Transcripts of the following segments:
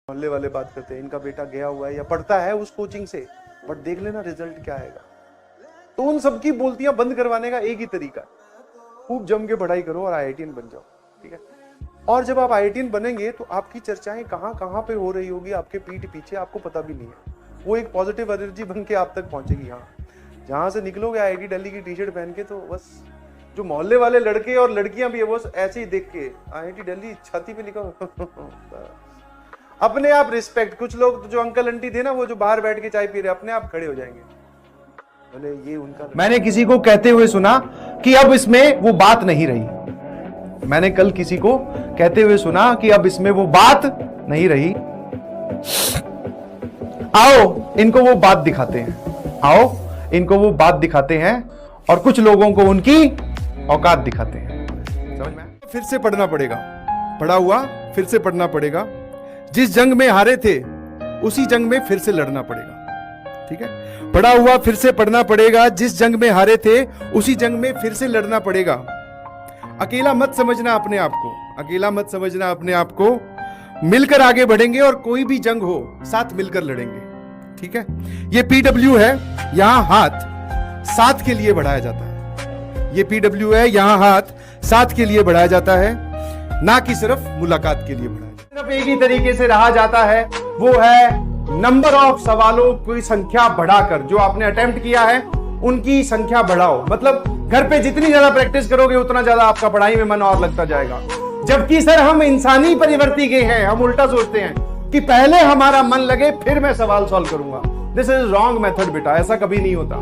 मोहल्ले वाले बात करते हैं इनका बेटा गया हुआ है या पढ़ता है उस कोचिंग से, बट देख लेना रिजल्ट क्या आएगा। तो उन सबकी बोलतियां बंद करवाने का एक ही तरीका है, खूब जम के पढ़ाई करो और आईआईटीएन बन जाओ, ठीक है। और जब आप आईआईटीएन बनेंगे तो आपकी चर्चाएं कहां कहां पे हो रही होगी आपके पीठ पीछे, आपको पता भी नहीं है। वो एक पॉजिटिव एनर्जी बन के आप तक पहुंचेगी। हाँ, जहां से निकलोगे आईआईटी दिल्ली की टी शर्ट पहन के, तो बस जो मोहल्ले वाले लड़के और लड़कियां भी है वो ऐसे ही देख के आईआईटी दिल्ली छाती पे लिखा अपने आप रिस्पेक्ट। कुछ लोग जो अंकल आंटी थे ना, वो जो बाहर बैठ के चाय पी रहे, अपने आप खड़े हो जाएंगे, बोले ये उनका। मैंने किसी को कहते हुए सुना कि अब इसमें वो बात नहीं रही। मैंने कल किसी को कहते हुए सुना कि अब इसमें वो बात नहीं रही। आओ इनको वो बात दिखाते हैं, आओ इनको वो बात दिखाते हैं और कुछ लोगों को उनकी औकात दिखाते हैं। समझ में? फिर से पढ़ना पड़ेगा, पढ़ा हुआ फिर से पढ़ना पड़ेगा। जिस जंग में हारे थे उसी जंग में फिर से लड़ना पड़ेगा, ठीक है। पढ़ा हुआ फिर से पढ़ना पड़ेगा। जिस जंग में हारे थे उसी जंग में फिर से लड़ना पड़ेगा। अकेला मत समझना अपने आप को, अकेला मत समझना अपने आप को। मिलकर आगे बढ़ेंगे और कोई भी जंग हो साथ मिलकर लड़ेंगे, ठीक है। ये पीडब्ल्यू है, यहां हाथ साथ के लिए बढ़ाया जाता है। ये पीडब्ल्यू है, यहां हाथ साथ के लिए बढ़ाया जाता है, ना कि सिर्फ मुलाकात के लिए बढ़ाया। सिर्फ एक ही तरीके से रहा जाता है, वो है नंबर ऑफ सवालों की संख्या बढ़ाकर। जो आपने अटेम्प्ट किया है उनकी संख्या बढ़ाओ। मतलब घर पे जितनी ज्यादा प्रैक्टिस करोगे उतना ज्यादा आपका पढ़ाई में मन और लगता जाएगा। जबकि सर हम इंसानी परिवर्ती के हैं, हम उल्टा सोचते हैं कि पहले हमारा मन लगे फिर मैं सवाल सॉल्व करूंगा। दिस इज रॉन्ग मेथड बेटा, ऐसा कभी नहीं होता।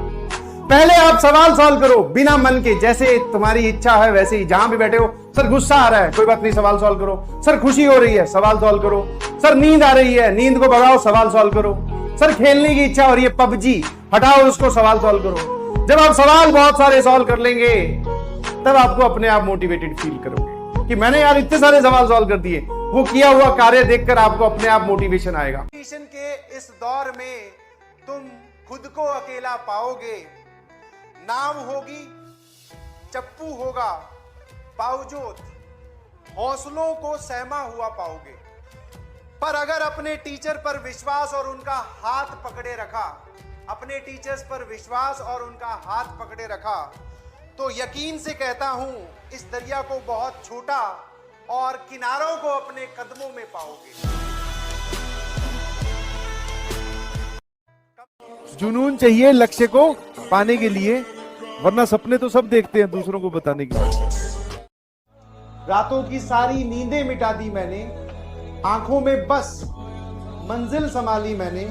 पहले आप सवाल सॉल्व करो बिना मन के, जैसे तुम्हारी इच्छा है वैसे ही। जहां भी बैठे हो, सर गुस्सा आ रहा है, कोई बात नहीं, सवाल सॉल्व करो। सर खुशी हो रही है, सवाल सॉल्व करो। सर नींद आ रही है, नींद को भगाओ, सवाल सॉल्व करो। सर खेलने की इच्छा हो रही है पबजी, हटाओ उसको, सवाल सॉल्व करो। जब आप सवाल बहुत सारे सॉल्व कर लेंगे तब आपको अपने आप मोटिवेटेड फील करोगे कि मैंने यार इतने सारे सवाल सॉल्व कर दिए। वो किया हुआ कार्य देखकर आपको अपने आप मोटिवेशन आएगा। के इस दौर में तुम खुद को अकेला पाओगे। नाव होगी, चप्पू होगा, बावजूद हौसलों को सहमा हुआ पाओगे। पर अगर अपने टीचर पर विश्वास और उनका हाथ पकड़े रखा, अपने टीचर्स पर विश्वास और उनका हाथ पकड़े रखा, तो यकीन से कहता हूं इस दरिया को बहुत छोटा और किनारों को अपने कदमों में पाओगे। जुनून चाहिए लक्ष्य को पाने के लिए, वरना सपने तो सब देखते हैं दूसरों को बताने के लिए। रातों की सारी नींदें मिटा दी मैंने, आंखों में बस मंजिल संभाली मैंने।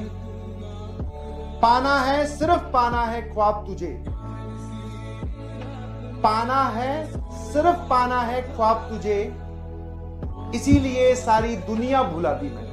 पाना है, सिर्फ पाना है ख्वाब तुझे, पाना है, सिर्फ पाना है ख्वाब तुझे। इसीलिए सारी दुनिया भुला दी मैंने।